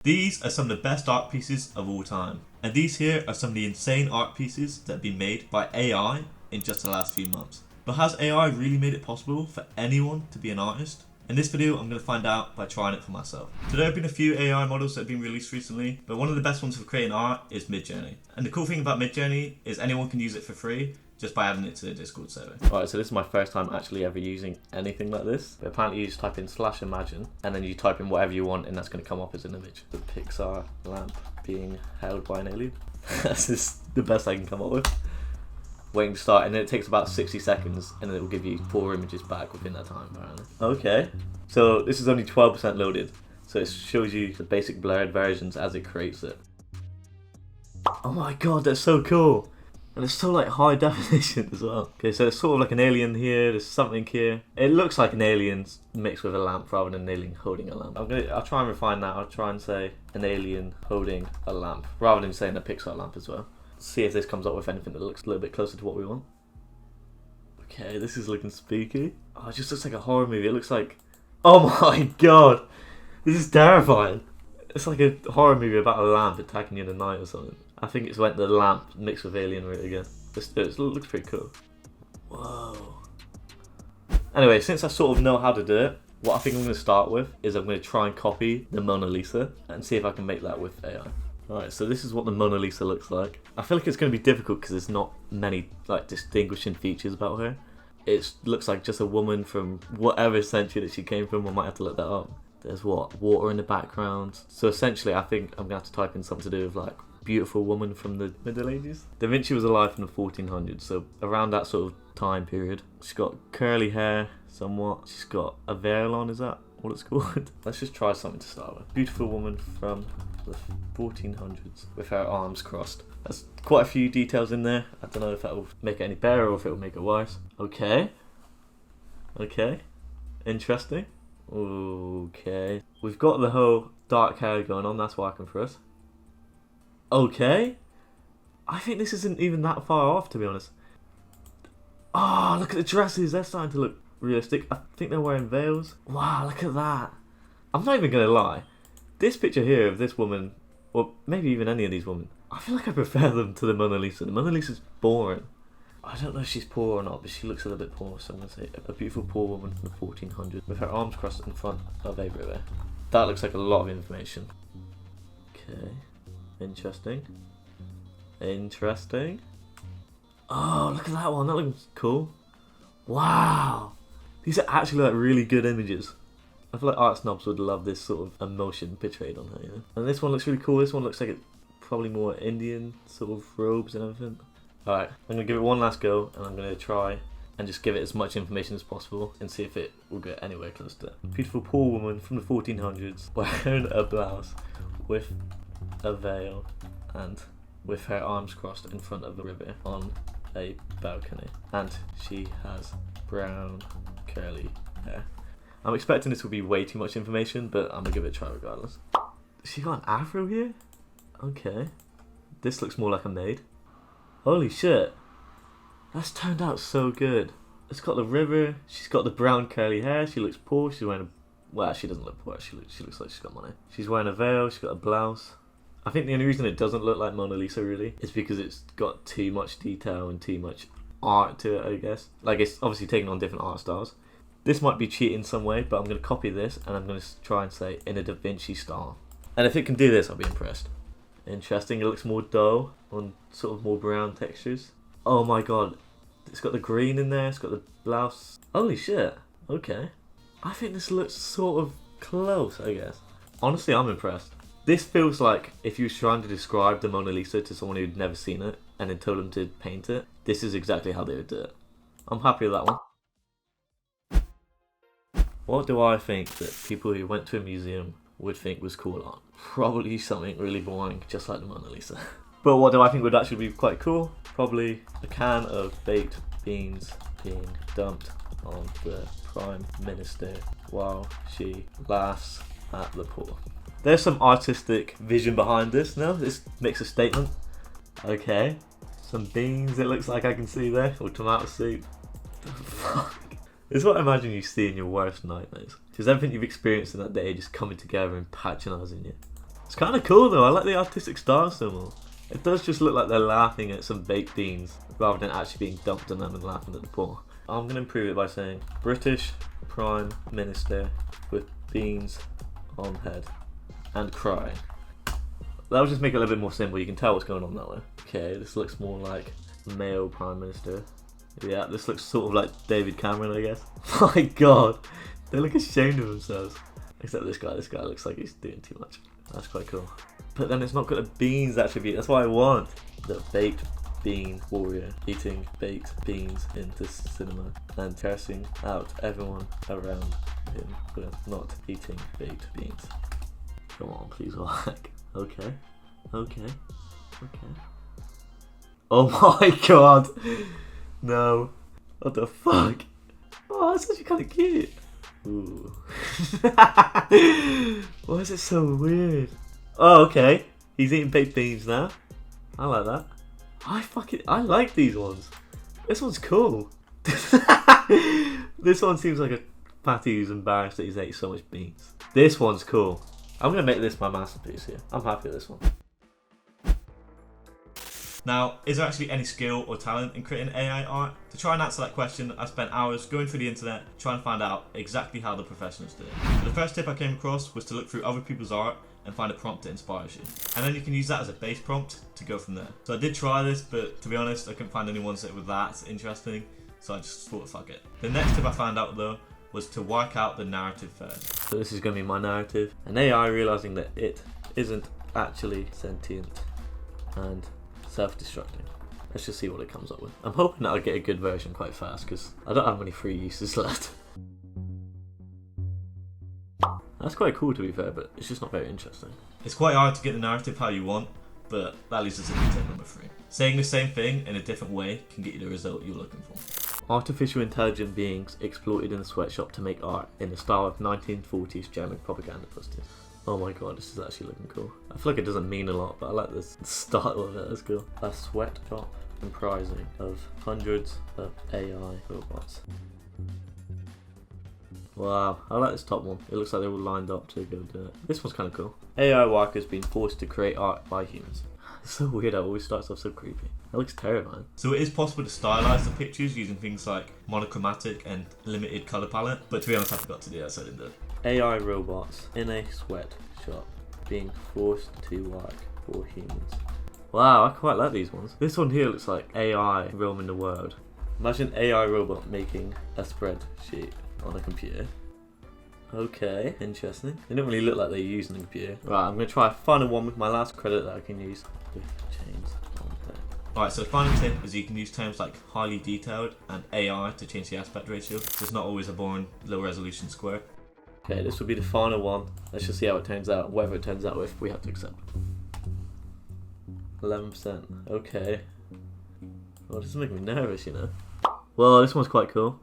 These are some of the best art pieces of all time. And these here are some of the insane art pieces that have been made by AI in just the last few months. But has AI really made it possible for anyone to be an artist? In this video, I'm going to find out by trying it for myself. So there have been a few AI models that have been released recently, but one of the best ones for creating art is Midjourney. And the cool thing about Midjourney is anyone can use it for free just by adding it to the Discord server. Alright, so this is my first time actually ever using anything like this. But apparently you just type in /imagine and then you type in whatever you want and that's going to come up as an image. The Pixar lamp being held by an alien. That's just the best I can come up with. Waiting to start, and then it takes about 60 seconds and then it will give you 4 images back within that time apparently. Okay, so this is only 12% loaded. So it shows you the basic blurred versions as it creates it. Oh my god, that's so cool! And it's so like high definition as well. Okay, so it's sort of like an alien here, there's something here. It looks like an alien mixed with a lamp rather than an alien holding a lamp. I'll try and refine that. I'll try and say an alien holding a lamp rather than saying a Pixar lamp as well. See if this comes up with anything that looks a little bit closer to what we want. Okay, this is looking spooky. Oh, it just looks like a horror movie. It looks like... Oh my god! This is terrifying. It's like a horror movie about a lamp attacking you in the night or something. I think it's when the lamp mixed with alien root again. It looks pretty cool. Whoa. Anyway, since I sort of know how to do it, what I think I'm going to start with is I'm going to try and copy the Mona Lisa and see if I can make that with AI. Alright, so this is what the Mona Lisa looks like. I feel like it's going to be difficult because there's not many like distinguishing features about her. It looks like just a woman from whatever century that she came from. I might have to look that up. There's what? Water in the background. So essentially I think I'm going to have to type in something to do with like beautiful woman from the Middle Ages. Da Vinci was alive in the 1400s, so around that sort of time period. She's got curly hair somewhat. She's got a veil on, is that what it's called? Let's just try something to start with. Beautiful woman from the 1400s with her arms crossed. There's quite a few details in there. I don't know if that will make it any better or if it will make it worse. Okay. Okay. Interesting. Okay. We've got the whole dark hair going on. That's working for us. Okay. I think this isn't even that far off, to be honest. Oh, look at the dresses. They're starting to look realistic. I think they're wearing veils. Wow, look at that. I'm not even going to lie. This picture here of this woman, or maybe even any of these women, I feel like I prefer them to the Mona Lisa. The Mona Lisa's boring. I don't know if she's poor or not, but she looks a little bit poor, so I'm going to say a beautiful poor woman from the 1400s with her arms crossed in front of a river. That looks like a lot of information. Okay. Interesting. Interesting. Oh, look at that one. That looks cool. Wow. These are actually like really good images. I feel like art snobs would love this sort of emotion portrayed on her, you know? And this one looks really cool. This one looks like it's probably more Indian sort of robes and everything. Alright, I'm going to give it one last go and I'm going to try and just give it as much information as possible and see if it will get anywhere close to it. Beautiful poor woman from the 1400s wearing a blouse with a veil and with her arms crossed in front of the river on a balcony. And she has brown curly hair. I'm expecting this will be way too much information, but I'm gonna give it a try regardless. She got an afro here? Okay. This looks more like a maid. Holy shit. That's turned out so good. It's got the river, she's got the brown curly hair, she looks poor, she's wearing a... Well, she doesn't look poor, she looks like she's got money. She's wearing a veil, she's got a blouse. I think the only reason it doesn't look like Mona Lisa really is because it's got too much detail and too much art to it, I guess. Like, it's obviously taking on different art styles. This might be cheating some way, but I'm going to copy this and I'm going to try and say in a Da Vinci style. And if it can do this, I'll be impressed. Interesting, it looks more dull on sort of more brown textures. Oh my god, it's got the green in there, it's got the blouse. Holy shit, okay. I think this looks sort of close, I guess. Honestly, I'm impressed. This feels like if you were trying to describe the Mona Lisa to someone who'd never seen it and then told them to paint it, this is exactly how they would do it. I'm happy with that one. What do I think that people who went to a museum would think was cool art? Probably something really boring, just like the Mona Lisa. But what do I think would actually be quite cool? Probably a can of baked beans being dumped on the Prime Minister while she laughs at the poor. There's some artistic vision behind this, no? This makes a statement. Okay. Some beans, it looks like I can see there, or tomato soup. The fuck? It's what I imagine you see in your worst nightmares. Because everything you've experienced in that day just coming together and patronising you. It's kind of cool though. I like the artistic style so much. It does just look like they're laughing at some baked beans rather than actually being dumped on them and laughing at the poor. I'm going to improve it by saying British Prime Minister with beans on head and crying. That'll just make it a little bit more simple. You can tell what's going on that way. Okay, this looks more like male Prime Minister. Yeah, this looks sort of like David Cameron, I guess. My god, they look ashamed of themselves. Except this guy looks like he's doing too much. That's quite cool. But then it's not got a beans attribute. That's what I want. The baked bean warrior eating baked beans in the cinema and cursing out everyone around him for not eating baked beans. Come on, please work. Okay. Oh my god. No. What the fuck? Oh, that's actually kind of cute. Ooh. Why is it so weird? Oh, okay. He's eating baked beans now. I like that. I like these ones. This one's cool. This one seems like a fatty who's embarrassed that he's ate so much beans. This one's cool. I'm gonna make this my masterpiece here. I'm happy with this one. Now, is there actually any skill or talent in creating AI art? To try and answer that question, I spent hours going through the internet trying to find out exactly how the professionals do it. The first tip I came across was to look through other people's art and find a prompt that inspires you. And then you can use that as a base prompt to go from there. So I did try this, but to be honest, I couldn't find any ones that were that interesting, so I just thought, fuck it. The next tip I found out though was to work out the narrative first. So this is going to be my narrative. An AI realizing that it isn't actually sentient and self-destructing. Let's just see what it comes up with. I'm hoping that I'll get a good version quite fast because I don't have many free uses left. That's quite cool to be fair, but it's just not very interesting. It's quite hard to get the narrative how you want, but that leads us to tip number 3. Saying the same thing in a different way can get you the result you're looking for. Artificial intelligent beings exploited in a sweatshop to make art in the style of 1940s German propaganda posters. Oh my god, this is actually looking cool. I feel like it doesn't mean a lot, but I like this style of it, that's cool. A sweatshop comprising of hundreds of AI robots. Wow, I like this top one. It looks like they're all lined up to go do it. This one's kind of cool. AI workers being forced to create art by humans. It's so weird how it always starts off so creepy. That looks terrifying. So it is possible to stylize the pictures using things like monochromatic and limited color palette, but to be honest I forgot to do that, so I didn't do it. AI robots in a sweatshop being forced to work for humans. Wow, I quite like these ones. This one here looks like AI roaming the world. Imagine AI robot making a spreadsheet on a computer. Okay, interesting. They don't really look like they're using a computer. Right, I'm going to try a final one with my last credit that I can use. Change content. Alright, so the final tip is you can use terms like highly detailed and AI to change the aspect ratio. So it's not always a boring low resolution square. Okay, this will be the final one. Let's just see how it turns out. Whatever it turns out with, we have to accept. 11%. Okay. Well, this is making me nervous, you know. Well, this one's quite cool.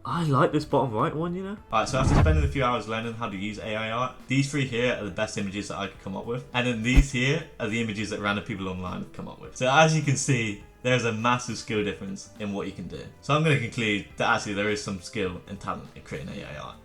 I like this bottom right one, you know. Alright, so after spending a few hours learning how to use AI art, these 3 here are the best images that I could come up with. And then these here are the images that random people online have come up with. So as you can see, there's a massive skill difference in what you can do. So I'm going to conclude that actually there is some skill and talent in creating AI art.